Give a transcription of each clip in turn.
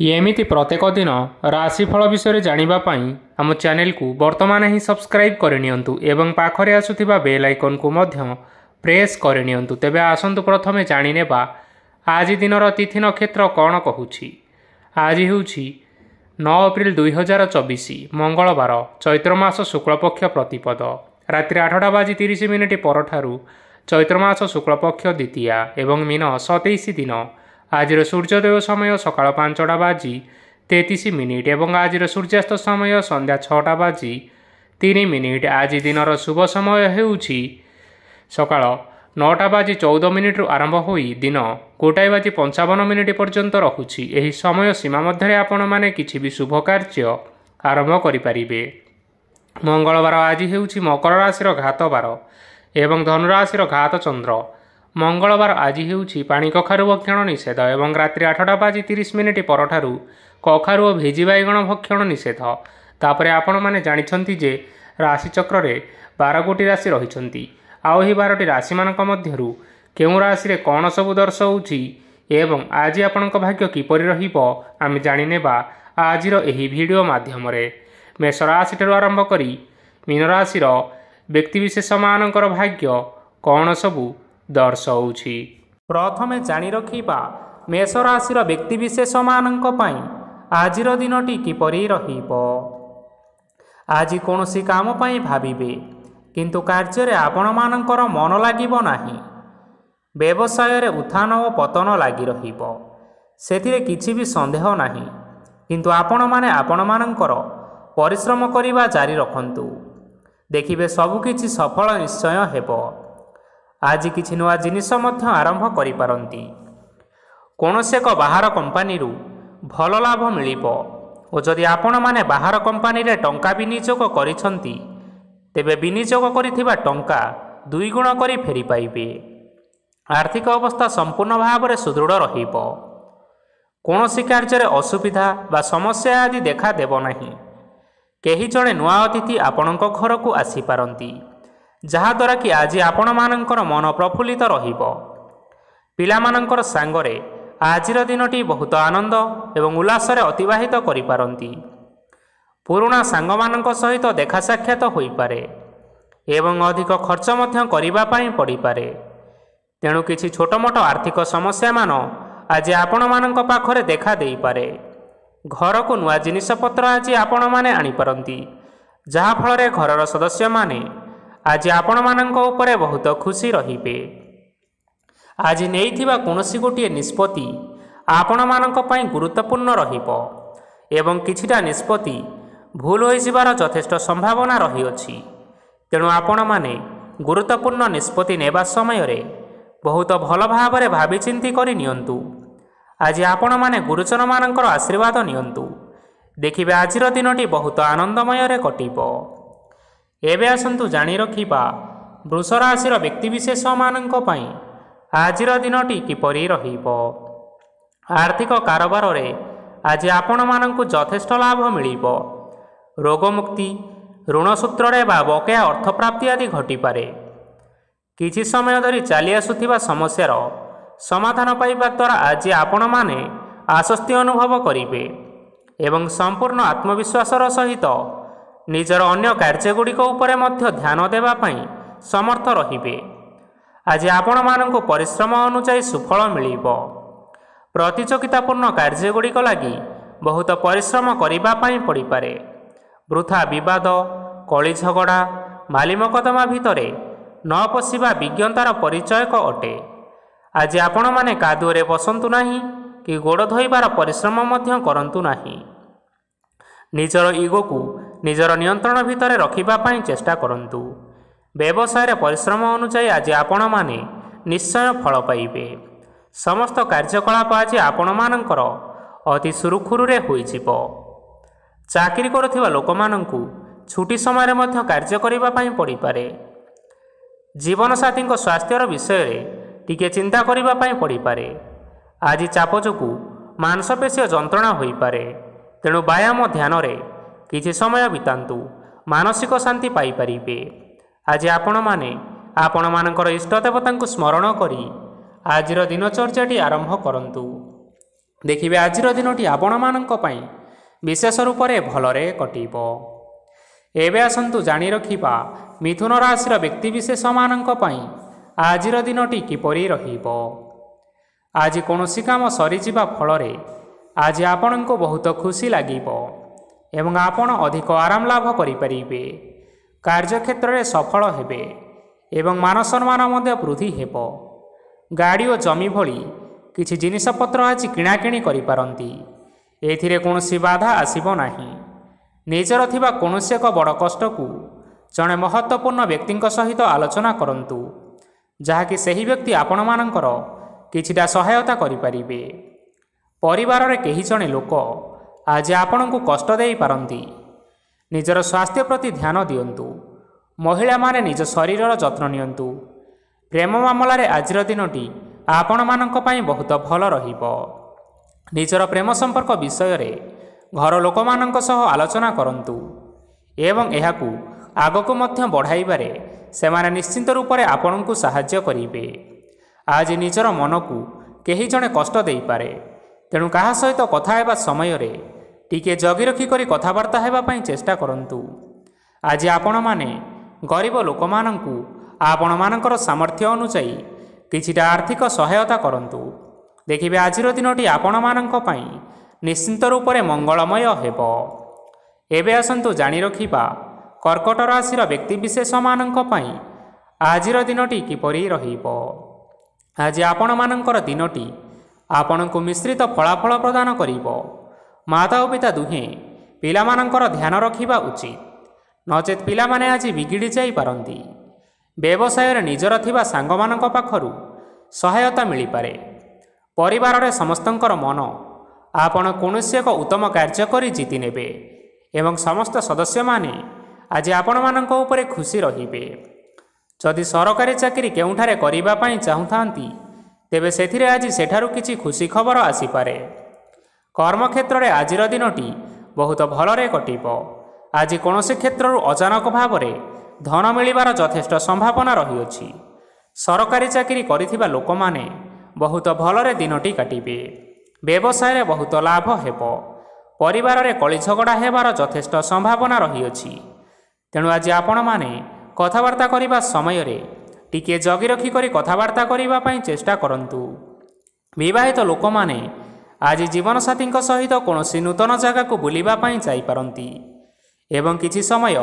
एमिति प्रत्येक दिन राशिफल विषय जानिबा पई आम चैनल को वर्तमान ही सब्सक्राइब करनियंतु एवं पाखरे आसुथिबा बेल आइकन को मध्य प्रेस करनियंतु। तेबे आसंतु प्रथमे जानिनेबा आज दिनर तिथि नक्षत्र कौन कहूछि। आज हेउछि 9 एप्रिल 2024 मंगलवार चैत्र मास शुक्लपक्ष प्रतिपद रात्रि 8:30 परठारु चैत्र मास शुक्लपक्ष द्वितीया एवं मीन 27 दिन। आज सूर्योदय समय सकाळ 5:33 एवं आज सूर्यास्त समय संध्या 6:03। आज दिनर शुभ समय हेउछि सकाळ 9:14 रु आरंभ होई दिन 1:55 पर्यंत रहुछि। एही समय सीमा मध्य आपण माने किछि भी शुभ कार्य आरंभ करि परिबे। मंगलवार आज हेउछि मकर राशि घात बार एवं धनु राशि घात चंद्र। मंगलवार आज हेउछि पानी कखारु भक्षण निषेध एवं रात्रि 8:30 परठारु कखारु और भेजी बैगण भक्षण निषेध। तापरे आपण माने जानिछंती जे राशि चक्र रे 12 गोटी राशि रहिछंती। आउ ही 12टी राशि मानक मध्यरु केउ राशि रे कोन सब दर्शाउछि एवं आज आपणक भाग्य किपरि रहिबो आमे जानिनेबा आजिर एही वीडियो माध्यम रे। मेष राशि ठरु आरंभ करी मीन राशि रो व्यक्तिविशेष मानकर भाग्य कोन सबु दर्शाउछि। प्रथमे जानि रखिबा मेष राशि रो व्यक्तिविशेष मानक पई आजिर दिनटी किपरि रहिबो। आज कोनोसी काम पई भाबिबे किंतु कार्य रे आपण मानकर मन लागिबो नाही। व्यवसाय रे उत्थान और पतन लागि रहिबो सेथिरे किछि भी संदेह नाही। किंतु आपण माने आपण मानकर परिश्रम करिबा जारी रखंतु देखिबे सब किछि सफल निश्चय हेबो। आज किछि नुआ जिनिस मध्य आरंभ करि पारंती। कोनोसे एक बाहर कंपनी रु भल लाभ मिलिबो और जदि आपण माने बाहर कंपनी रे टंका विनियोग करिसंती तेबे विनियोग करिथिबा टंका 2 गुण करी फेरी पाइबे। आर्थिक अवस्था संपूर्ण भाव में सुदृढ़ रहिबो। कोनोसी कार्य रे असुविधा बा समस्या आदि देखा देबो नाही। केही जणे नुआ अतिथि आपणक घर को आसी पारंती जहा द्वारा कि आज आपण मानकर मन प्रफुल्लित रहिबो। पिला मानकर सांगरे आजिर दिनटी बहुत आनंद एवं उल्लास रे अतिबाहित करि पारंती। पुराणा सांग मानक सहित देखा साक्षात होई पारे एवं अधिक खर्च मध्य करिबा पई पड़ी पारे। तेणु किछि छोट मोट आर्थिक समस्या मान आज आपण मानक पाखरे देखा देई पारे। घर को नुआ जिनिस पत्र आज आपण माने आनी पारंती जहा फल रे घरर सदस्य माने आज आपण मानक उपरे बहुत खुशी रहिबे। आज नेइथिबा कोनोसी गोटिए निष्पत्ति आपण मानक पई गुरुत्वपूर्ण रहिबो एवं किछिटा निष्पत्ति भूल होई जिबार यथेष्ट संभावना रही अछि। तेणु आपण माने गुरुत्वपूर्ण निष्पत्ति नेबा समय रे बहुत भल भाव रे भाबी चिंती करि नियंतु। आज आपण माने गुरुजन मानकर आशीर्वाद नियंतु देखिबे आजिर दिनटी बहुत आनंदमय रे कटिबो। एबे आसंतु जानि रखिबा वृष राशिर व्यक्तिविशेष मानक पई आजिर दिनटी किपरि रहिबो। आर्थिक कारोबार रे आज आपण मानकु यथेष्ट लाभ मिलिबो। रोगमुक्ति ऋण सूत्र रे बा बकेया अर्थ प्राप्ति आदि घटी पारे। किछि समय धरि चली आसुथिबा समस्यार समाधान पाइबा द्वारा आज आपण माने आश्वस्ति अनुभव करिबे एवं संपूर्ण आत्मविश्वासर सहित निजर अन्य कार्यगुड़िक उपरे मध्य ध्यान देवा पई समर्थ रहिबे। आज आपण मानक परिश्रम अनुसार सुफल मिलिबो। प्रतियोगितापूर्ण कार्यगुड़िक लागि बहुत परिश्रम करिबा पई पड़ी पारे। वृथा विवाद कली झगड़ा माली मकदमा भितरे न पशिबा विज्ञतार परिचयक अटे। आज आपण माने कादुरे बसंतु नाही कि गोड़ धोइबार परिश्रम मध्य करंतु नाही। निजर ईगो को निजर नियंत्रण भितर रखिबा पई चेष्टा करंतु। व्यवसाय रे परिश्रम अनुसार आज आपण माने निश्चय फल पाइबे। समस्त कार्यकलाप आज आपण मानकर अति सुरुखुरु रे होई जिवो। चाकरी करुथिबा लोक मानंकु छुट्टी समय रे मध्य कार्य करिबा पई पड़ी पारे। जीवन साथी स्वास्थ्यर विषय रे टिके चिंता करिबा पई पड़ी पारे। आज चाप जोगु मांसपेशी जंत्रणा होई पारे। तेणु व्यायाम ध्यान रे किछि समय बितांतु मानसिक शांति पाई परिबे। आज आपण माने आपण मानकर इष्ट देवता स्मरण करी आजिर दिनचर्याटी आरंभ करंतु। ଦେଖିବେ ଆଜିର ଦିନଟି ଆପଣମାନଙ୍କ ପାଇଁ ବିଶେଷ ରୂପରେ ଭଲରେ କଟିବ। ଏବେ ଆସନ୍ତୁ ଜାଣି ରଖିବା ମିଥୁନ ରାଶିର ବ୍ୟକ୍ତିବିଶେଷମାନଙ୍କ ପାଇଁ ଆଜିର ଦିନଟି କିପରି ରହିବ। ଆଜି କୌଣସି କାମ ସରିଯିବା ଫଳରେ ଆଜି ଆପଣଙ୍କୁ ବହୁତ ଖୁସି ଲାଗିବ ଏବଂ ଆପଣ ଅଧିକ ଆରାମ ଲାଭ କରିପାରିବେ। କାର୍ଯ୍ୟକ୍ଷେତ୍ରରେ ସଫଳ ହେବେ ଏବଂ ମାନ ସମ୍ମାନ ମଧ୍ୟ ବୃଦ୍ଧି ହେବ। ଗାଡ଼ି ଓ ଜମି ଭଳି କିଛି ଜିନିଷପତ୍ର ଆଜି କିଣାକିଣି କରିପାରନ୍ତି। ଏଥିରେ କୌଣସି ବାଧା ଆସିବ ନାହିଁ। ନିଜର ଥିବା କୌଣସି ଏକ ବଡ଼ କଷ୍ଟକୁ ଜଣେ ମହତ୍ତ୍ୱପୂର୍ଣ୍ଣ ବ୍ୟକ୍ତିଙ୍କ ସହିତ ଆଲୋଚନା କରନ୍ତୁ, ଯାହାକି ସେହି ବ୍ୟକ୍ତି ଆପଣମାନଙ୍କର କିଛିଟା ସହାୟତା କରିପାରିବେ। ପରିବାରରେ କେହି ଜଣେ ଲୋକ ଆଜି ଆପଣଙ୍କୁ କଷ୍ଟ ଦେଇପାରନ୍ତି। ନିଜର ସ୍ୱାସ୍ଥ୍ୟ ପ୍ରତି ଧ୍ୟାନ ଦିଅନ୍ତୁ। ମହିଳାମାନେ ନିଜ ଶରୀରର ଯତ୍ନ ନିଅନ୍ତୁ। ପ୍ରେମ ମାମଲାରେ ଆଜିର ଦିନଟି ଆପଣମାନଙ୍କ ପାଇଁ ବହୁତ ଭଲ ରହିବ। ନିଜର ପ୍ରେମ ସମ୍ପର୍କ ବିଷୟରେ ଘର ଲୋକମାନଙ୍କ ସହ ଆଲୋଚନା କରନ୍ତୁ ଏବଂ ଏହାକୁ ଆଗକୁ ମଧ୍ୟ ବଢ଼ାଇବାରେ ସେମାନେ ନିଶ୍ଚିନ୍ତ ରୂପରେ ଆପଣଙ୍କୁ ସାହାଯ୍ୟ କରିବେ। ଆଜି ନିଜର ମନକୁ କେହି ଜଣେ କଷ୍ଟ ଦେଇପାରେ, ତେଣୁ କାହା ସହିତ କଥା ହେବା ସମୟରେ ଟିକିଏ ଜଗି ରଖି କରି କଥାବାର୍ତ୍ତା ହେବା ପାଇଁ ଚେଷ୍ଟା କରନ୍ତୁ। ଆଜି ଆପଣମାନେ ଗରିବ ଲୋକମାନଙ୍କୁ ଆପଣମାନଙ୍କର ସାମର୍ଥ୍ୟ ଅନୁଯାୟୀ କିଛିଟା ଆର୍ଥିକ ସହାୟତା କରନ୍ତୁ। ଦେଖିବେ ଆଜିର ଦିନଟି ଆପଣମାନଙ୍କ ପାଇଁ ନିଶ୍ଚିନ୍ତ ରୂପରେ ମଙ୍ଗଳମୟ ହେବ। ଏବେ ଆସନ୍ତୁ ଜାଣି ରଖିବା କର୍କଟ ରାଶିର ବ୍ୟକ୍ତିବିଶେଷମାନଙ୍କ ପାଇଁ ଆଜିର ଦିନଟି କିପରି ରହିବ। ଆଜି ଆପଣମାନଙ୍କର ଦିନଟି ଆପଣଙ୍କୁ ମିଶ୍ରିତ ଫଳାଫଳ ପ୍ରଦାନ କରିବ। ମାତା ଓ ପିତା ଦୁହେଁ ପିଲାମାନଙ୍କର ଧ୍ୟାନ ରଖିବା ଉଚିତ, ନଚେତ୍ ପିଲାମାନେ ଆଜି ବିଗିଡ଼ି ଯାଇପାରନ୍ତି। ବ୍ୟବସାୟରେ ନିଜର ଥିବା ସାଙ୍ଗମାନଙ୍କ ପାଖରୁ ସହାୟତା ମିଳିପାରେ। ପରିବାରରେ ସମସ୍ତଙ୍କର ମନ ଆପଣ କୌଣସି ଏକ ଉତ୍ତମ କାର୍ଯ୍ୟ କରି ଜିତି ନେବେ ଏବଂ ସମସ୍ତ ସଦସ୍ୟମାନେ ଆଜି ଆପଣମାନଙ୍କ ଉପରେ ଖୁସି ରହିବେ। ଯଦି ସରକାରୀ ଚାକିରି କେଉଁଠାରେ କରିବା ପାଇଁ ଚାହୁଁଥାନ୍ତି, ତେବେ ସେଥିରେ ଆଜି ସେଠାରୁ କିଛି ଖୁସି ଖବର ଆସିପାରେ। କର୍ମକ୍ଷେତ୍ରରେ ଆଜିର ଦିନଟି ବହୁତ ଭଲରେ କଟିବ। ଆଜି କୌଣସି କ୍ଷେତ୍ରରୁ ଅଚାନକ ଭାବରେ ଧନ ମିଳିବାର ଯଥେଷ୍ଟ ସମ୍ଭାବନା ରହିଅଛି। ସରକାରୀ ଚାକିରି କରିଥିବା ଲୋକମାନେ ବହୁତ ଭଲରେ ଦିନଟି କାଟିବେ। ବ୍ୟବସାୟରେ ବହୁତ ଲାଭ ହେବ। ପରିବାରରେ କଳିଝଗଡ଼ା ହେବାର ଯଥେଷ୍ଟ ସମ୍ଭାବନା ରହିଅଛି। ତେଣୁ ଆଜି ଆପଣମାନେ କଥାବାର୍ତ୍ତା କରିବା ସମୟରେ ଟିକିଏ ଜଗି ରଖି କରି କଥାବାର୍ତ୍ତା କରିବା ପାଇଁ ଚେଷ୍ଟା କରନ୍ତୁ। ବିବାହିତ ଲୋକମାନେ ଆଜି ଜୀବନସାଥୀଙ୍କ ସହିତ କୌଣସି ନୂତନ ଜାଗାକୁ ବୁଲିବା ପାଇଁ ଯାଇପାରନ୍ତି ଏବଂ କିଛି ସମୟ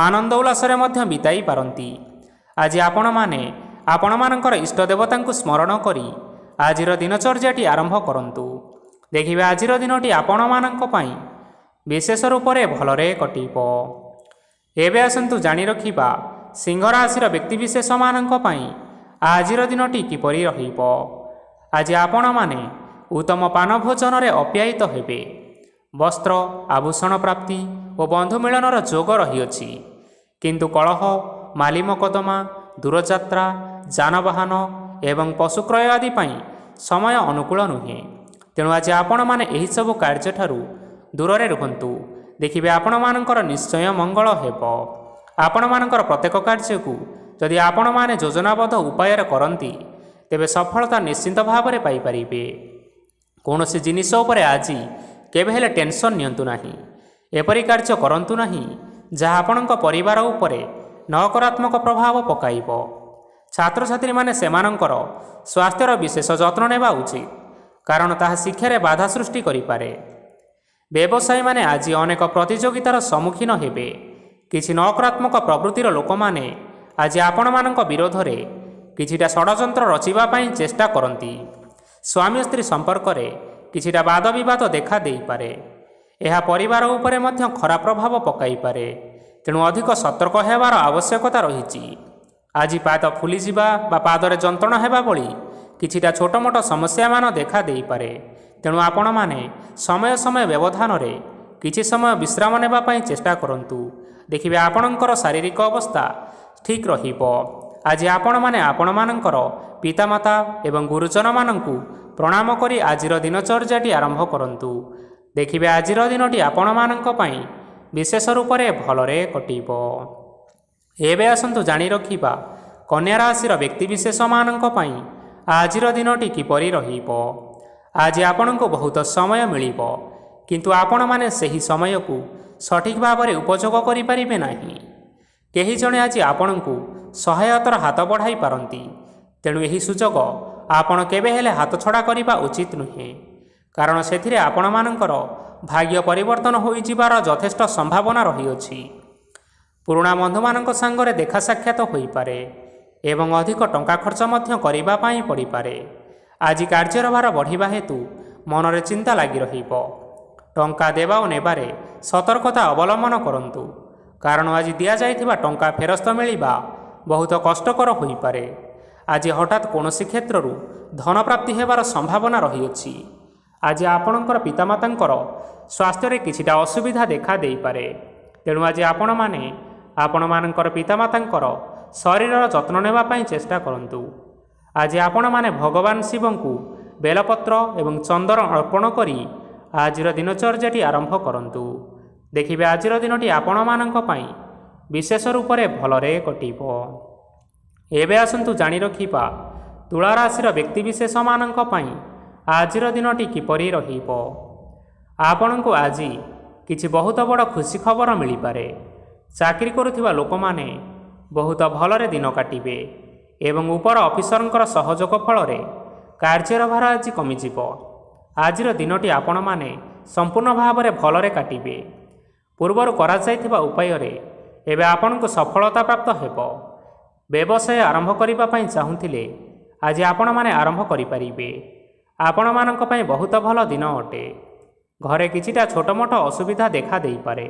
ଆନନ୍ଦ ଉଲ୍ଲାସରେ ମଧ୍ୟ ବିତାଇ ପାରନ୍ତି। ଆଜି ଆପଣମାନେ ଆପଣମାନଙ୍କର ଇଷ୍ଟ ଦେବତାଙ୍କୁ ସ୍ମରଣ କରି ଆଜିର ଦିନଚର୍ଯ୍ୟାଟି ଆରମ୍ଭ କରନ୍ତୁ। ଦେଖିବେ ଆଜିର ଦିନଟି ଆପଣମାନଙ୍କ ପାଇଁ ବିଶେଷ ରୂପରେ ଭଲରେ କଟିବ। ଏବେ ଆସନ୍ତୁ ଜାଣି ରଖିବା ସିଂହ ରାଶିର ବ୍ୟକ୍ତିବିଶେଷମାନଙ୍କ ପାଇଁ ଆଜିର ଦିନଟି କିପରି ରହିବ। ଆଜି ଆପଣମାନେ ଉତ୍ତମ ପାନ ଭୋଜନରେ ଅପ୍ୟାୟିତ ହେବେ। ବସ୍ତ୍ର ଆଭୂଷଣ ପ୍ରାପ୍ତି ଓ ବନ୍ଧୁ ମିଳନର ଯୋଗ ରହିଅଛି, କିନ୍ତୁ କଳହ, ମାଲି ମକଦ୍ଦମା, ଦୂରଯାତ୍ରା, ଯାନବାହନ ଏବଂ ପଶୁ କ୍ରୟ ଆଦି ପାଇଁ ସମୟ ଅନୁକୂଳ ନୁହେଁ। ତେଣୁ ଆଜି ଆପଣମାନେ ଏହିସବୁ କାର୍ଯ୍ୟଠାରୁ ଦୂରରେ ରୁହନ୍ତୁ। ଦେଖିବେ ଆପଣମାନଙ୍କର ନିଶ୍ଚୟ ମଙ୍ଗଳ ହେବ। ଆପଣମାନଙ୍କର ପ୍ରତ୍ୟେକ କାର୍ଯ୍ୟକୁ ଯଦି ଆପଣମାନେ ଯୋଜନାବଦ୍ଧ ଉପାୟରେ କରନ୍ତି, ତେବେ ସଫଳତା ନିଶ୍ଚିନ୍ତ ଭାବରେ ପାଇପାରିବେ। କୌଣସି ଜିନିଷ ଉପରେ ଆଜି କେବେ ହେଲେ ଟେନସନ୍ ନିଅନ୍ତୁ ନାହିଁ। ଏପରି କାର୍ଯ୍ୟ କରନ୍ତୁ ନାହିଁ ଯାହା ଆପଣଙ୍କ ପରିବାର ଉପରେ ନକାରାତ୍ମକ ପ୍ରଭାବ ପକାଇବ। ଛାତ୍ରଛାତ୍ରୀମାନେ ସେମାନଙ୍କର ସ୍ୱାସ୍ଥ୍ୟର ବିଶେଷ ଯତ୍ନ ନେବା ଉଚିତ, କାରଣ ତାହା ଶିକ୍ଷାରେ ବାଧା ସୃଷ୍ଟି କରିପାରେ। ବ୍ୟବସାୟୀମାନେ ଆଜି ଅନେକ ପ୍ରତିଯୋଗିତାର ସମ୍ମୁଖୀନ ହେବେ। କିଛି ନକାରାତ୍ମକ ପ୍ରବୃତ୍ତିର ଲୋକମାନେ ଆଜି ଆପଣମାନଙ୍କ ବିରୋଧରେ କିଛିଟା ଷଡ଼ଯନ୍ତ୍ର ରଚିବା ପାଇଁ ଚେଷ୍ଟା କରନ୍ତି। ସ୍ୱାମୀ ସ୍ତ୍ରୀ ସମ୍ପର୍କରେ କିଛିଟା ବାଦ ବିବାଦ ଦେଖା ଦେଇପାରେ। ଏହା ପରିବାର ଉପରେ ମଧ୍ୟ ଖରାପ ପ୍ରଭାବ ପକାଇପାରେ। ତେଣୁ ଅଧିକ ସତର୍କ ହେବାର ଆବଶ୍ୟକତା ରହିଛି। ଆଜି ପାଦ ଫୁଲିଯିବା ବା ପାଦରେ ଯନ୍ତ୍ରଣା ହେବା ଭଳି କିଛିଟା ଛୋଟମୋଟ ସମସ୍ୟାମାନ ଦେଖା ଦେଇପାରେ। ତେଣୁ ଆପଣମାନେ ସମୟ ସମୟ ବ୍ୟବଧାନରେ କିଛି ସମୟ ବିଶ୍ରାମ ନେବା ପାଇଁ ଚେଷ୍ଟା କରନ୍ତୁ। ଦେଖିବେ ଆପଣଙ୍କର ଶାରୀରିକ ଅବସ୍ଥା ଠିକ୍ ରହିବ। ଆଜି ଆପଣମାନେ ଆପଣମାନଙ୍କର ପିତାମାତା ଏବଂ ଗୁରୁଜନମାନଙ୍କୁ ପ୍ରଣାମ କରି ଆଜିର ଦିନଚର୍ଯ୍ୟାଟି ଆରମ୍ଭ କରନ୍ତୁ। ଦେଖିବେ ଆଜିର ଦିନଟି ଆପଣମାନଙ୍କ ପାଇଁ ବିଶେଷ ରୂପରେ ଭଲରେ କଟିବ। ଏବେ ଆସନ୍ତୁ ଜାଣି ରଖିବା କନ୍ୟା ରାଶିର ବ୍ୟକ୍ତିବିଶେଷମାନଙ୍କ ପାଇଁ ଆଜିର ଦିନଟି କିପରି ରହିବ। ଆଜି ଆପଣଙ୍କୁ ବହୁତ ସମୟ ମିଳିବ, କିନ୍ତୁ ଆପଣମାନେ ସେହି ସମୟକୁ ସଠିକ୍ ଭାବରେ ଉପଯୋଗ କରିପାରିବେ ନାହିଁ। କେହି ଜଣେ ଆଜି ଆପଣଙ୍କୁ ସହାୟତାର ହାତ ବଢ଼ାଇ ପାରନ୍ତି, ତେଣୁ ଏହି ସୁଯୋଗ ଆପଣ କେବେ ହେଲେ ହାତଛଡ଼ା କରିବା ଉଚିତ ନୁହେଁ, କାରଣ ସେଥିରେ ଆପଣମାନଙ୍କର ଭାଗ୍ୟ ପରିବର୍ତ୍ତନ ହୋଇଯିବାର ଯଥେଷ୍ଟ ସମ୍ଭାବନା ରହିଅଛି। ପୁରୁଣା ବନ୍ଧୁମାନଙ୍କ ସାଙ୍ଗରେ ଦେଖା ସାକ୍ଷାତ ହୋଇପାରେ ଏବଂ ଅଧିକ ଟଙ୍କା ଖର୍ଚ୍ଚ ମଧ୍ୟ କରିବା ପାଇଁ ପଡ଼ିପାରେ। ଆଜି କାର୍ଯ୍ୟର ଭାର ବଢ଼ିବା ହେତୁ ମନରେ ଚିନ୍ତା ଲାଗି ରହିବ। ଟଙ୍କା ଦେବା ଓ ନେବାରେ ସତର୍କତା ଅବଲମ୍ବନ କରନ୍ତୁ, କାରଣ ଆଜି ଦିଆଯାଇଥିବା ଟଙ୍କା ଫେରସ୍ତ ମିଳିବା ବହୁତ କଷ୍ଟକର ହୋଇପାରେ। ଆଜି ହଠାତ୍ କୌଣସି କ୍ଷେତ୍ରରୁ ଧନପ୍ରାପ୍ତି ହେବାର ସମ୍ଭାବନା ରହିଅଛି। ଆଜି ଆପଣଙ୍କର ପିତାମାତାଙ୍କର ସ୍ୱାସ୍ଥ୍ୟରେ କିଛିଟା ଅସୁବିଧା ଦେଖା ଦେଇପାରେ, ତେଣୁ ଆଜି ଆପଣମାନେ ଆପଣମାନଙ୍କର ପିତାମାତାଙ୍କର ଶରୀରର ଯତ୍ନ ନେବା ପାଇଁ ଚେଷ୍ଟା କରନ୍ତୁ। ଆଜି ଆପଣମାନେ ଭଗବାନ ଶିବଙ୍କୁ ବେଲପତ୍ର ଏବଂ ଚନ୍ଦନ ଅର୍ପଣ କରି ଆଜିର ଦିନଚର୍ଯ୍ୟାଟି ଆରମ୍ଭ କରନ୍ତୁ। ଦେଖିବେ ଆଜିର ଦିନଟି ଆପଣମାନଙ୍କ ପାଇଁ ବିଶେଷ ରୂପରେ ଭଲରେ କଟିବ। ଏବେ ଆସନ୍ତୁ ଜାଣି ରଖିବା ତୁଳା ରାଶିର ବ୍ୟକ୍ତିବିଶେଷମାନଙ୍କ ପାଇଁ ଆଜିର ଦିନଟି କିପରି ରହିବ। ଆପଣଙ୍କୁ ଆଜି କିଛି ବହୁତ ବଡ଼ ଖୁସି ଖବର ମିଳିପାରେ। ଚାକିରି କରୁଥିବା ଲୋକମାନେ ବହୁତ ଭଲରେ ଦିନ କାଟିବେ ଏବଂ ଉପର ଅଫିସରଙ୍କର ସହଯୋଗ ଫଳରେ କାର୍ଯ୍ୟର ଭାର ଆଜି କମିଯିବ। ଆଜିର ଦିନଟି ଆପଣମାନେ ସମ୍ପୂର୍ଣ୍ଣ ଭାବରେ ଭଲରେ କାଟିବେ। ପୂର୍ବରୁ କରାଯାଇଥିବା ଉପାୟରେ ଏବେ ଆପଣଙ୍କୁ ସଫଳତା ପ୍ରାପ୍ତ ହେବ। ବ୍ୟବସାୟ ଆରମ୍ଭ କରିବା ପାଇଁ ଚାହୁଁଥିଲେ ଆଜି ଆପଣମାନେ ଆରମ୍ଭ କରିପାରିବେ। ଆପଣମାନଙ୍କ ପାଇଁ ବହୁତ ଭଲ ଦିନ ଅଟେ। ଘରେ କିଛିଟା ଛୋଟମୋଟ ଅସୁବିଧା ଦେଖା ଦେଇପାରେ,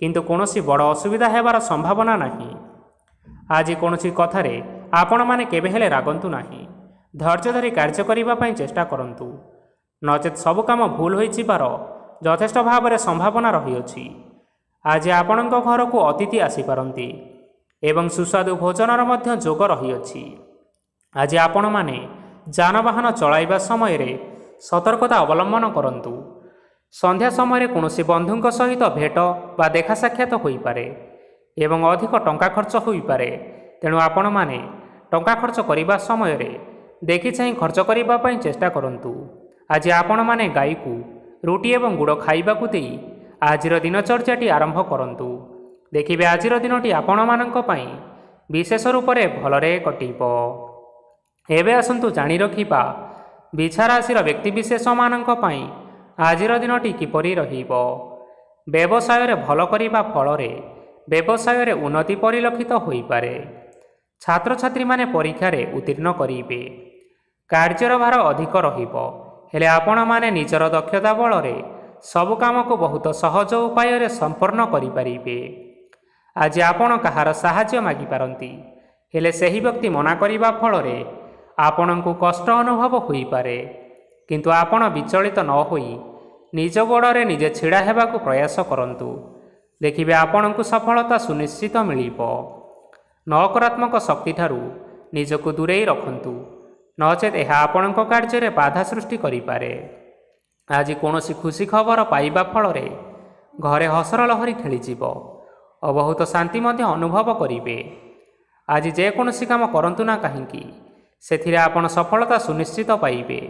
କିନ୍ତୁ କୌଣସି ବଡ଼ ଅସୁବିଧା ହେବାର ସମ୍ଭାବନା ନାହିଁ। ଆଜି କୌଣସି କଥାରେ ଆପଣମାନେ କେବେ ହେଲେ ରାଗନ୍ତୁ ନାହିଁ। ଧୈର୍ଯ୍ୟ ଧରି କାର୍ଯ୍ୟ କରିବା ପାଇଁ ଚେଷ୍ଟା କରନ୍ତୁ, ନଚେତ୍ ସବୁ କାମ ଭୁଲ ହୋଇଯିବାର ଯଥେଷ୍ଟ ଭାବରେ ସମ୍ଭାବନା ରହିଅଛି। ଆଜି ଆପଣଙ୍କ ଘରକୁ ଅତିଥି ଆସିପାରନ୍ତି ଏବଂ ସୁସ୍ୱାଦୁ ଭୋଜନର ମଧ୍ୟ ଯୋଗ ରହିଅଛି। ଆଜି ଆପଣମାନେ ଯାନବାହନ ଚଳାଇବା ସମୟରେ ସତର୍କତା ଅବଲମ୍ବନ କରନ୍ତୁ। ସନ୍ଧ୍ୟା ସମୟରେ କୌଣସି ବନ୍ଧୁଙ୍କ ସହିତ ଭେଟ ବା ଦେଖା ସାକ୍ଷାତ ହୋଇପାରେ ଏବଂ ଅଧିକ ଟଙ୍କା ଖର୍ଚ୍ଚ ହୋଇପାରେ, ତେଣୁ ଆପଣମାନେ ଟଙ୍କା ଖର୍ଚ୍ଚ କରିବା ସମୟରେ ଦେଖି ଚାହିଁ ଖର୍ଚ୍ଚ କରିବା ପାଇଁ ଚେଷ୍ଟା କରନ୍ତୁ। ଆଜି ଆପଣମାନେ ଗାଈକୁ ରୁଟି ଏବଂ ଗୁଡ଼ ଖାଇବାକୁ ଦେଇ ଆଜିର ଦିନଚର୍ଯ୍ୟାଟି ଆରମ୍ଭ କରନ୍ତୁ। ଦେଖିବେ ଆଜିର ଦିନଟି ଆପଣମାନଙ୍କ ପାଇଁ ବିଶେଷ ରୂପରେ ଭଲରେ କଟିବ। ଏବେ ଆସନ୍ତୁ ଜାଣି ରଖିବା ବିଛା ରାଶିର ବ୍ୟକ୍ତିବିଶେଷମାନଙ୍କ ପାଇଁ ଆଜିର ଦିନଟି କିପରି ରହିବ। ବ୍ୟବସାୟରେ ଭଲ କରିବା ଫଳରେ ବ୍ୟବସାୟରେ ଉନ୍ନତି ପରିଲକ୍ଷିତ ହୋଇପାରେ। ଛାତ୍ରଛାତ୍ରୀମାନେ ପରୀକ୍ଷାରେ ଉତ୍ତୀର୍ଣ୍ଣ କରିବେ। କାର୍ଯ୍ୟର ଭାର ଅଧିକ ରହିବ, ହେଲେ ଆପଣମାନେ ନିଜର ଦକ୍ଷତା ବଳରେ ସବୁ କାମକୁ ବହୁତ ସହଜ ଉପାୟରେ ସମ୍ପନ୍ନ କରିପାରିବେ। ଆଜି ଆପଣ କାହାର ସାହାଯ୍ୟ ମାଗିପାରନ୍ତି, ହେଲେ ସେହି ବ୍ୟକ୍ତି ମନା କରିବା ଫଳରେ ଆପଣଙ୍କୁ କଷ୍ଟ ଅନୁଭବ ହୋଇପାରେ, କିନ୍ତୁ ଆପଣ ବିଚଳିତ ନ ହୋଇ ନିଜ ଗୋଡ଼ରେ ନିଜେ ଛିଡ଼ା ହେବାକୁ ପ୍ରୟାସ କରନ୍ତୁ। ଦେଖିବେ ଆପଣଙ୍କୁ ସଫଳତା ସୁନିଶ୍ଚିତ ମିଳିବ। ନକାରାତ୍ମକ ଶକ୍ତିଠାରୁ ନିଜକୁ ଦୂରେଇ ରଖନ୍ତୁ, ନଚେତ୍ ଏହା ଆପଣଙ୍କ କାର୍ଯ୍ୟରେ ବାଧା ସୃଷ୍ଟି କରିପାରେ। ଆଜି କୌଣସି ଖୁସି ଖବର ପାଇବା ଫଳରେ ଘରେ ହସର ଲହରୀ ଖେଳିଯିବ ଓ ବହୁତ ଶାନ୍ତି ମଧ୍ୟ ଅନୁଭବ କରିବେ। ଆଜି ଯେକୌଣସି କାମ କରନ୍ତୁ ନା କାହିଁକି, ସେଥିରେ ଆପଣ ସଫଳତା ସୁନିଶ୍ଚିତ ପାଇବେ।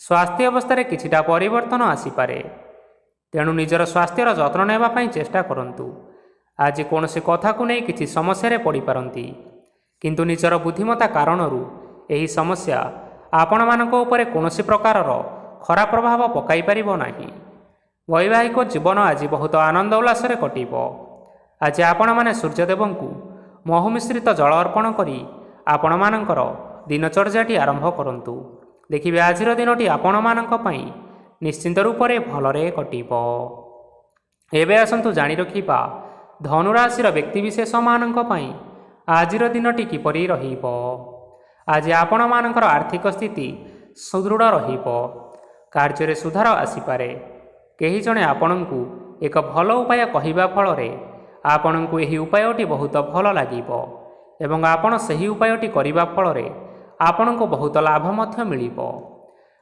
ସ୍ୱାସ୍ଥ୍ୟ ଅବସ୍ଥାରେ କିଛିଟା ପରିବର୍ତ୍ତନ ଆସିପାରେ, ତେଣୁ ନିଜର ସ୍ୱାସ୍ଥ୍ୟର ଯତ୍ନ ନେବା ପାଇଁ ଚେଷ୍ଟା କରନ୍ତୁ। ଆଜି କୌଣସି କଥାକୁ ନେଇ କିଛି ସମସ୍ୟାରେ ପଡ଼ିପାରନ୍ତି, କିନ୍ତୁ ନିଜର ବୁଦ୍ଧିମତ୍ତା କାରଣରୁ ଏହି ସମସ୍ୟା ଆପଣମାନଙ୍କ ଉପରେ କୌଣସି ପ୍ରକାରର ଖରାପ ପ୍ରଭାବ ପକାଇ ପାରିବ ନାହିଁ। ବୈବାହିକ ଜୀବନ ଆଜି ବହୁତ ଆନନ୍ଦ ଉଲ୍ଲାସରେ କଟିବ। ଆଜି ଆପଣମାନେ ସୂର୍ଯ୍ୟଦେବଙ୍କୁ ମହୁ ମିଶ୍ରିତ ଜଳ ଅର୍ପଣ କରି ଆପଣମାନଙ୍କର ଦିନଚର୍ଯ୍ୟାଟି ଆରମ୍ଭ କରନ୍ତୁ। ଦେଖିବେ ଆଜିର ଦିନଟି ଆପଣମାନଙ୍କ ପାଇଁ ନିଶ୍ଚିନ୍ତ ରୂପରେ ଭଲରେ କଟିବ। ଏବେ ଆସନ୍ତୁ ଜାଣି ରଖିବା ଧନୁରାଶିର ବ୍ୟକ୍ତିବିଶେଷମାନଙ୍କ ପାଇଁ ଆଜିର ଦିନଟି କିପରି ରହିବ। ଆଜି ଆପଣମାନଙ୍କର ଆର୍ଥିକ ସ୍ଥିତି ସୁଦୃଢ଼ ରହିବ। କାର୍ଯ୍ୟରେ ସୁଧାର ଆସିପାରେ। କେହି ଜଣେ ଆପଣଙ୍କୁ ଏକ ଭଲ ଉପାୟ କହିବା ଫଳରେ ଆପଣଙ୍କୁ ଏହି ଉପାୟଟି ବହୁତ ଭଲ ଲାଗିବ ଏବଂ ଆପଣ ସେହି ଉପାୟଟି କରିବା ଫଳରେ ଆପଣଙ୍କୁ ବହୁତ ଲାଭ ମଧ୍ୟ ମିଳିବ।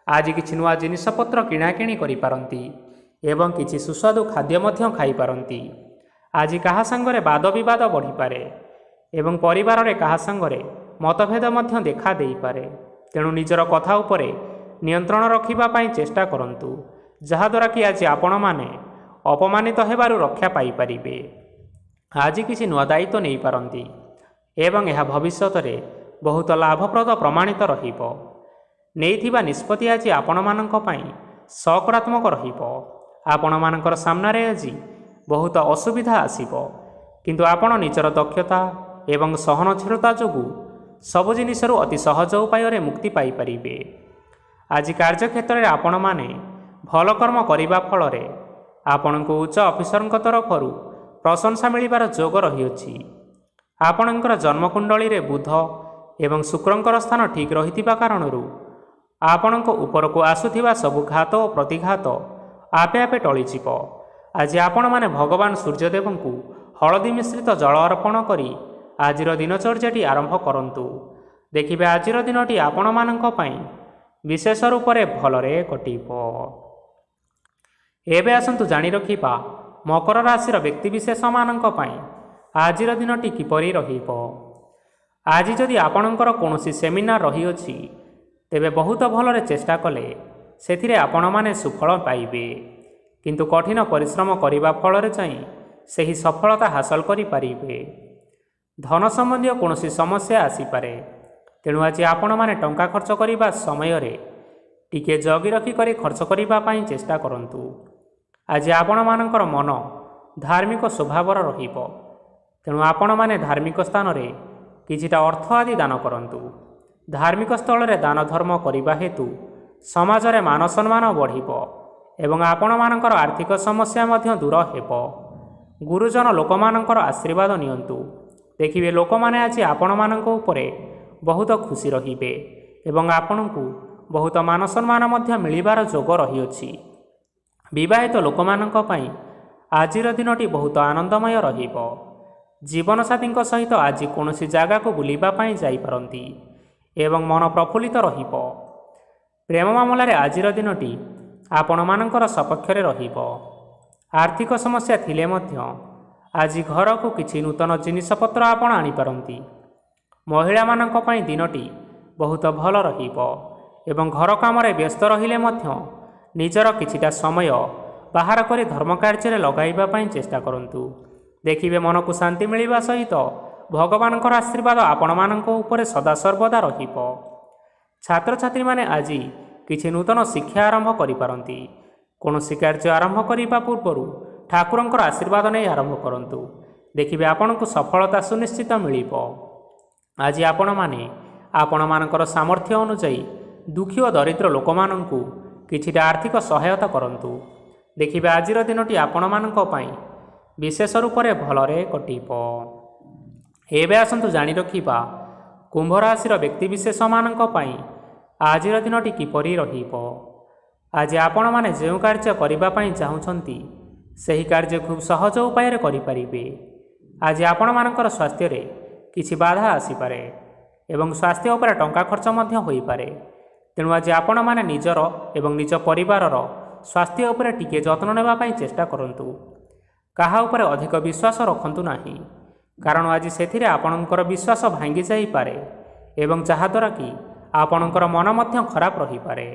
ଆଜି କିଛି ନୂଆ ଜିନିଷପତ୍ର କିଣାକିଣି କରିପାରନ୍ତି ଏବଂ କିଛି ସୁସ୍ୱାଦୁ ଖାଦ୍ୟ ମଧ୍ୟ ଖାଇପାରନ୍ତି। ଆଜି କାହା ସାଙ୍ଗରେ ବାଦ ବିବାଦ ବଢ଼ିପାରେ ଏବଂ ପରିବାରରେ କାହା ସାଙ୍ଗରେ ମତଭେଦ ମଧ୍ୟ ଦେଖା ଦେଇପାରେ, ତେଣୁ ନିଜର କଥା ଉପରେ ନିୟନ୍ତ୍ରଣ ରଖିବା ପାଇଁ ଚେଷ୍ଟା କରନ୍ତୁ, ଯାହାଦ୍ୱାରା କି ଆଜି ଆପଣମାନେ ଅପମାନିତ ହେବାରୁ ରକ୍ଷା ପାଇପାରିବେ। ଆଜି କିଛି ନୂଆ ଦାୟିତ୍ୱ ନେଇପାରନ୍ତି ଏବଂ ଏହା ଭବିଷ୍ୟତରେ ବହୁତ ଲାଭପ୍ରଦ ପ୍ରମାଣିତ ରହିବ। ନେଇଥିବା ନିଷ୍ପତ୍ତି ଆଜି ଆପଣମାନଙ୍କ ପାଇଁ ସକାରାତ୍ମକ ରହିବ। ଆପଣମାନଙ୍କର ସାମ୍ନାରେ ଆଜି ବହୁତ ଅସୁବିଧା ଆସିବ, କିନ୍ତୁ ଆପଣ ନିଜର ଦକ୍ଷତା ଏବଂ ସହନଶୀଳତା ଯୋଗୁଁ ସବୁ ଜିନିଷରୁ ଅତି ସହଜ ଉପାୟରେ ମୁକ୍ତି ପାଇପାରିବେ। ଆଜି କାର୍ଯ୍ୟକ୍ଷେତ୍ରରେ ଆପଣମାନେ ଭଲ କର୍ମ କରିବା ଫଳରେ ଆପଣଙ୍କୁ ଉଚ୍ଚ ଅଫିସରଙ୍କ ତରଫରୁ ପ୍ରଶଂସା ମିଳିବାର ଯୋଗ ରହିଅଛି। ଆପଣଙ୍କର ଜନ୍ମକୁଣ୍ଡଳୀରେ ବୁଧ ଏବଂ ଶୁକ୍ରଙ୍କର ସ୍ଥାନ ଠିକ୍ ରହିଥିବା କାରଣରୁ ଆପଣଙ୍କ ଉପରକୁ ଆସୁଥିବା ସବୁ ଘାତ ଓ ପ୍ରତିଘାତ ଆପେ ଆପେ ଟଳିଯିବ। ଆଜି ଆପଣମାନେ ଭଗବାନ ସୂର୍ଯ୍ୟଦେବଙ୍କୁ ହଳଦୀ ମିଶ୍ରିତ ଜଳ ଅର୍ପଣ କରି ଆଜିର ଦିନଚର୍ଯ୍ୟାଟି ଆରମ୍ଭ କରନ୍ତୁ। ଦେଖିବେ ଆଜିର ଦିନଟି ଆପଣମାନଙ୍କ ପାଇଁ ବିଶେଷ ରୂପରେ ଭଲରେ କଟିବ। ଏବେ ଆସନ୍ତୁ ଜାଣି ରଖିବା ମକର ରାଶିର ବ୍ୟକ୍ତିବିଶେଷମାନଙ୍କ ପାଇଁ ଆଜିର ଦିନଟି କିପରି ରହିବ। ଆଜି ଯଦି ଆପଣଙ୍କର କୌଣସି ସେମିନାର ରହିଅଛି, ତେବେ ବହୁତ ଭଲରେ ଚେଷ୍ଟା କଲେ ସେଥିରେ ଆପଣମାନେ ସୁଫଳ ପାଇବେ, କିନ୍ତୁ କଠିନ ପରିଶ୍ରମ କରିବା ଫଳରେ ଯାଇ ସେହି ସଫଳତା ହାସଲ କରିପାରିବେ। ଧନ ସମ୍ବନ୍ଧୀୟ କୌଣସି ସମସ୍ୟା ଆସିପାରେ, ତେଣୁ ଆଜି ଆପଣମାନେ ଟଙ୍କା ଖର୍ଚ୍ଚ କରିବା ସମୟରେ ଟିକିଏ ଜଗି ରଖି କରି ଖର୍ଚ୍ଚ କରିବା ପାଇଁ ଚେଷ୍ଟା କରନ୍ତୁ। ଆଜି ଆପଣମାନଙ୍କର ମନ ଧାର୍ମିକ ସ୍ୱଭାବର ରହିବ, ତେଣୁ ଆପଣମାନେ ଧାର୍ମିକ ସ୍ଥାନରେ କିଛିଟା ଅର୍ଥ ଆଦି ଦାନ କରନ୍ତୁ। ଧାର୍ମିକ ସ୍ଥଳରେ ଦାନ ଧର୍ମ କରିବା ହେତୁ ସମାଜରେ ମାନ ସମ୍ମାନ ବଢ଼ିବ ଏବଂ ଆପଣମାନଙ୍କର ଆର୍ଥିକ ସମସ୍ୟା ମଧ୍ୟ ଦୂର ହେବ। ଗୁରୁଜନ ଲୋକମାନଙ୍କର ଆଶୀର୍ବାଦ ନିଅନ୍ତୁ। ଦେଖିବେ ଲୋକମାନେ ଆଜି ଆପଣମାନଙ୍କ ଉପରେ ବହୁତ ଖୁସି ରହିବେ ଏବଂ ଆପଣଙ୍କୁ ବହୁତ ମାନ ସମ୍ମାନ ମଧ୍ୟ ମିଳିବାର ଯୋଗ ରହିଅଛି। ବିବାହିତ ଲୋକମାନଙ୍କ ପାଇଁ ଆଜିର ଦିନଟି ବହୁତ ଆନନ୍ଦମୟ ରହିବ। ଜୀବନସାଥୀଙ୍କ ସହିତ ଆଜି କୌଣସି ଜାଗାକୁ ବୁଲିବା ପାଇଁ ଯାଇପାରନ୍ତି ଏବଂ ମନ ପ୍ରଫୁଲ୍ଲିତ ରହିବ। ପ୍ରେମ ମାମଲାରେ ଆଜିର ଦିନଟି ଆପଣମାନଙ୍କର ସପକ୍ଷରେ ରହିବ। ଆର୍ଥିକ ସମସ୍ୟା ଥିଲେ ମଧ୍ୟ ଆଜି ଘରକୁ କିଛି ନୂତନ ଜିନିଷପତ୍ର ଆପଣ ଆଣିପାରନ୍ତି। ମହିଳାମାନଙ୍କ ପାଇଁ ଦିନଟି ବହୁତ ଭଲ ରହିବ ଏବଂ ଘର କାମରେ ବ୍ୟସ୍ତ ରହିଲେ ମଧ୍ୟ ନିଜର କିଛିଟା ସମୟ ବାହାର କରି ଧର୍ମ କାର୍ଯ୍ୟରେ ଲଗାଇବା ପାଇଁ ଚେଷ୍ଟା କରନ୍ତୁ। ଦେଖିବେ ମନକୁ ଶାନ୍ତି ମିଳିବା ସହିତ ଭଗବାନଙ୍କର ଆଶୀର୍ବାଦ ଆପଣମାନଙ୍କ ଉପରେ ସଦାସର୍ବଦା ରହିବ। ଛାତ୍ରଛାତ୍ରୀମାନେ ଆଜି କିଛି ନୂତନ ଶିକ୍ଷା ଆରମ୍ଭ କରିପାରନ୍ତି। କୌଣସି କାର୍ଯ୍ୟ ଆରମ୍ଭ କରିବା ପୂର୍ବରୁ ଠାକୁରଙ୍କର ଆଶୀର୍ବାଦ ନେଇ ଆରମ୍ଭ କରନ୍ତୁ। ଦେଖିବେ ଆପଣଙ୍କୁ ସଫଳତା ସୁନିଶ୍ଚିତ ମିଳିବ। ଆଜି ଆପଣମାନେ ଆପଣମାନଙ୍କର ସାମର୍ଥ୍ୟ ଅନୁଯାୟୀ ଦୁଃଖୀ ଓ ଦରିଦ୍ର ଲୋକମାନଙ୍କୁ କିଛିଟା ଆର୍ଥିକ ସହାୟତା କରନ୍ତୁ। ଦେଖିବେ ଆଜିର ଦିନଟି ଆପଣମାନଙ୍କ ପାଇଁ ବିଶେଷ ରୂପରେ ଭଲରେ କଟିବ। ଏବେ ଆସନ୍ତୁ ଜାଣି ରଖିବା କୁମ୍ଭ ରାଶିର ବ୍ୟକ୍ତିବିଶେଷମାନଙ୍କ ପାଇଁ ଆଜିର ଦିନଟି କିପରି ରହିବ। ଆଜି ଆପଣମାନେ ଯେଉଁ କାର୍ଯ୍ୟ କରିବା ପାଇଁ ଚାହୁଁଛନ୍ତି, ସେହି କାର୍ଯ୍ୟ ଖୁବ୍ ସହଜ ଉପାୟରେ କରିପାରିବେ। ଆଜି ଆପଣମାନଙ୍କର ସ୍ୱାସ୍ଥ୍ୟରେ କିଛି ବାଧା ଆସିପାରେ ଏବଂ ସ୍ୱାସ୍ଥ୍ୟ ଉପରେ ଟଙ୍କା ଖର୍ଚ୍ଚ ମଧ୍ୟ ହୋଇପାରେ, ତେଣୁ ଆଜି ଆପଣମାନେ ନିଜର ଏବଂ ନିଜ ପରିବାରର ସ୍ୱାସ୍ଥ୍ୟ ଉପରେ ଟିକିଏ ଯତ୍ନ ନେବା ପାଇଁ ଚେଷ୍ଟା କରନ୍ତୁ। କାହା ଉପରେ ଅଧିକ ବିଶ୍ୱାସ ରଖନ୍ତୁ ନାହିଁ, କାରଣ ଆଜି ସେଥିରେ ଆପଣଙ୍କର ବିଶ୍ୱାସ ଭାଙ୍ଗି ଯାଇପାରେ ଏବଂ ଯାହାଦ୍ୱାରା କି ଆପଣଙ୍କର ମନ ମଧ୍ୟ ଖରାପ ରହିପାରେ।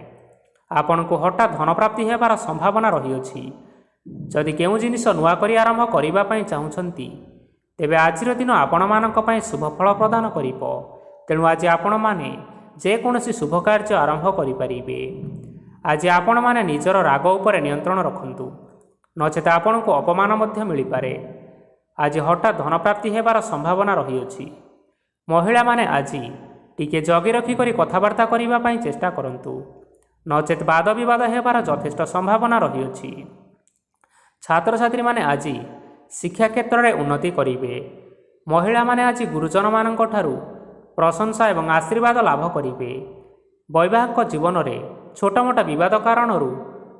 ଆପଣଙ୍କୁ ହଠାତ୍ ଧନପ୍ରାପ୍ତି ହେବାର ସମ୍ଭାବନା ରହିଅଛି। ଯଦି କେଉଁ ଜିନିଷ ନୂଆ କରି ଆରମ୍ଭ କରିବା ପାଇଁ ଚାହୁଁଛନ୍ତି, ତେବେ ଆଜିର ଦିନ ଆପଣମାନଙ୍କ ପାଇଁ ଶୁଭ ଫଳ ପ୍ରଦାନ କରିବ। ତେଣୁ ଆଜି ଆପଣମାନେ ଯେକୌଣସି ଶୁଭ କାର୍ଯ୍ୟ ଆରମ୍ଭ କରିପାରିବେ। ଆଜି ଆପଣମାନେ ନିଜର ରାଗ ଉପରେ ନିୟନ୍ତ୍ରଣ ରଖନ୍ତୁ, ନଚେତ ଆପଣଙ୍କୁ ଅପମାନ ମଧ୍ୟ ମିଳିପାରେ। ଆଜି ହଠାତ୍ ଧନପ୍ରାପ୍ତି ହେବାର ସମ୍ଭାବନା ରହିଅଛି। ମହିଳାମାନେ ଆଜି ଟିକିଏ ଜଗି ରଖି କରି କଥାବାର୍ତ୍ତା କରିବା ପାଇଁ ଚେଷ୍ଟା କରନ୍ତୁ, ନଚେତ ବାଦ ବିବାଦ ହେବାର ଯଥେଷ୍ଟ ସମ୍ଭାବନା ରହିଅଛି। ଛାତ୍ରଛାତ୍ରୀମାନେ ଆଜି ଶିକ୍ଷା କ୍ଷେତ୍ରରେ ଉନ୍ନତି କରିବେ। ମହିଳାମାନେ ଆଜି ଗୁରୁଜନମାନଙ୍କ ଠାରୁ ପ୍ରଶଂସା ଏବଂ ଆଶୀର୍ବାଦ ଲାଭ କରିବେ। ବୈବାହିକ ଜୀବନରେ ଛୋଟମୋଟ ବିବାଦ କାରଣରୁ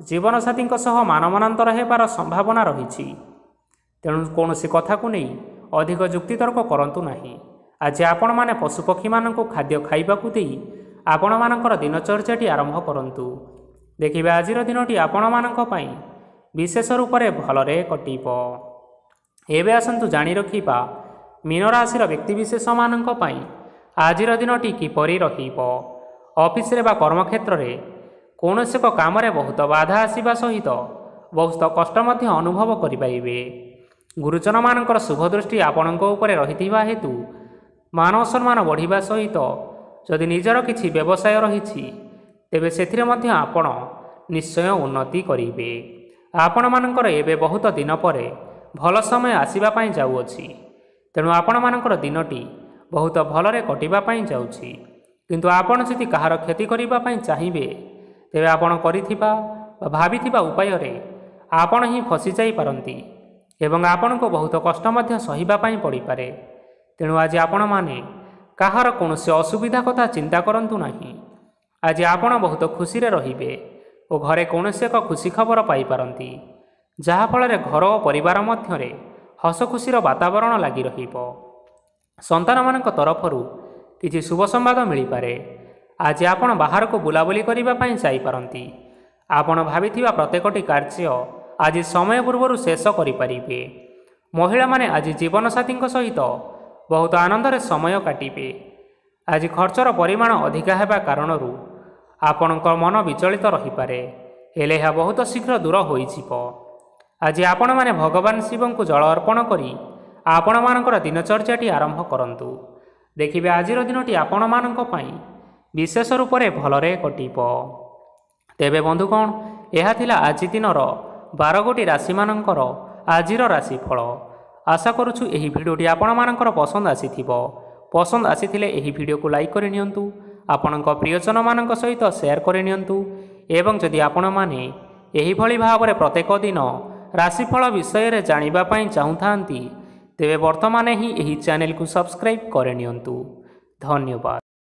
ଜୀବନସାଥୀଙ୍କ ସହ ମାନମନାନ୍ତର ହେବାର ସମ୍ଭାବନା ରହିଛି, ତେଣୁ କୌଣସି କଥାକୁ ନେଇ ଅଧିକ ଯୁକ୍ତିତର୍କ କରନ୍ତୁ ନାହିଁ। ଆଜି ଆପଣମାନେ ପଶୁପକ୍ଷୀମାନଙ୍କୁ ଖାଦ୍ୟ ଖାଇବାକୁ ଦେଇ ଆପଣମାନଙ୍କର ଦିନଚର୍ଯ୍ୟାଟି ଆରମ୍ଭ କରନ୍ତୁ। ଦେଖିବେ ଆଜିର ଦିନଟି ଆପଣମାନଙ୍କ ପାଇଁ ବିଶେଷ ରୂପରେ ଭଲରେ କଟିବ। ଏବେ ଆସନ୍ତୁ ଜାଣି ରଖିବା ମୀନ ରାଶିର ବ୍ୟକ୍ତିବିଶେଷମାନଙ୍କ ପାଇଁ ଆଜିର ଦିନଟି କିପରି ରହିବ। ଅଫିସରେ ବା କର୍ମକ୍ଷେତ୍ରରେ କୌଣସି ଏକ କାମରେ ବହୁତ ବାଧା ଆସିବା ସହିତ ବହୁତ କଷ୍ଟ ମଧ୍ୟ ଅନୁଭବ କରିପାରିବେ। ଗୁରୁଜନମାନଙ୍କର ଶୁଭ ଦୃଷ୍ଟି ଆପଣଙ୍କ ଉପରେ ରହିଥିବା ହେତୁ ମାନ ସମ୍ମାନ ବଢ଼ିବା ସହିତ ଯଦି ନିଜର କିଛି ବ୍ୟବସାୟ ରହିଛି ତେବେ ସେଥିରେ ମଧ୍ୟ ଆପଣ ନିଶ୍ଚୟ ଉନ୍ନତି କରିବେ। ଆପଣମାନଙ୍କର ଏବେ ବହୁତ ଦିନ ପରେ ଭଲ ସମୟ ଆସିବା ପାଇଁ ଯାଉଅଛି। ତେଣୁ ଆପଣମାନଙ୍କର ଦିନଟି ବହୁତ ଭଲରେ କଟିବା ପାଇଁ ଯାଉଛି। କିନ୍ତୁ ଆପଣ ଯଦି କାହାର କ୍ଷତି କରିବା ପାଇଁ ଚାହିଁବେ ତେବେ ଆପଣ କରିଥିବା ବା ଭାବିଥିବା ଉପାୟରେ ଆପଣ ହିଁ ଫସିଯାଇପାରନ୍ତି ଏବଂ ଆପଣଙ୍କୁ ବହୁତ କଷ୍ଟ ମଧ୍ୟ ସହିବା ପାଇଁ ପଡ଼ିପାରେ। ତେଣୁ ଆଜି ଆପଣମାନେ କାହାର କୌଣସି ଅସୁବିଧା କଥା ଚିନ୍ତା କରନ୍ତୁ ନାହିଁ। ଆଜି ଆପଣ ବହୁତ ଖୁସିରେ ରହିବେ ଓ ଘରେ କୌଣସି ଏକ ଖୁସି ଖବର ପାଇପାରନ୍ତି, ଯାହାଫଳରେ ଘର ଓ ପରିବାର ମଧ୍ୟରେ ହସ ଖୁସିର ବାତାବରଣ ଲାଗି ରହିବ। ସନ୍ତାନମାନଙ୍କ ତରଫରୁ କିଛି ଶୁଭ ସମ୍ବାଦ ମିଳିପାରେ। ଆଜି ଆପଣ ବାହାରକୁ ବୁଲାବୁଲି କରିବା ପାଇଁ ଯାଇପାରନ୍ତି। ଆପଣ ଭାବିଥିବା ପ୍ରତ୍ୟେକଟି କାର୍ଯ୍ୟ ଆଜି ସମୟ ପୂର୍ବରୁ ଶେଷ କରିପାରିବେ। ମହିଳାମାନେ ଆଜି ଜୀବନସାଥୀଙ୍କ ସହିତ ବହୁତ ଆନନ୍ଦରେ ସମୟ କାଟିବେ। ଆଜି ଖର୍ଚ୍ଚର ପରିମାଣ ଅଧିକା ହେବା କାରଣରୁ ଆପଣଙ୍କ ମନ ବିଚଳିତ ରହିପାରେ, ହେଲେ ଏହା ବହୁତ ଶୀଘ୍ର ଦୂର ହୋଇଯିବ। ଆଜି ଆପଣମାନେ ଭଗବାନ ଶିବଙ୍କୁ ଜଳ ଅର୍ପଣ କରି ଆପଣମାନଙ୍କର ଦିନଚର୍ଯ୍ୟାଟି ଆରମ୍ଭ କରନ୍ତୁ। ଦେଖିବେ ଆଜିର ଦିନଟି ଆପଣମାନଙ୍କ ପାଇଁ ବିଶେଷ ରୂପରେ ଭଲରେ କଟିବ। ତେବେ ବନ୍ଧୁଗଣ, ଏହା ଥିଲା ଆଜି ଦିନର 12ଗୋଟି ରାଶିମାନଙ୍କର ଆଜିର ରାଶିଫଳ। ଆଶା କରୁଛୁ ଏହି ଭିଡ଼ିଓଟି ଆପଣମାନଙ୍କର ପସନ୍ଦ ଆସିଥିବ। ପସନ୍ଦ ଆସିଥିଲେ ଏହି ଭିଡ଼ିଓକୁ ଲାଇକ୍ କରିନିଅନ୍ତୁ, ଆପଣଙ୍କ ପ୍ରିୟଜନମାନଙ୍କ ସହିତ ସେୟାର କରିନିଅନ୍ତୁ ଏବଂ ଯଦି ଆପଣମାନେ ଏହିଭଳି ଭାବରେ ପ୍ରତ୍ୟେକ ଦିନ ରାଶିଫଳ ବିଷୟରେ ଜାଣିବା ପାଇଁ ଚାହୁଁଥାନ୍ତି ତେବେ ବର୍ତ୍ତମାନ ହିଁ ଏହି ଚ୍ୟାନେଲକୁ ସବସ୍କ୍ରାଇବ୍ କରିନିଅନ୍ତୁ। ଧନ୍ୟବାଦ।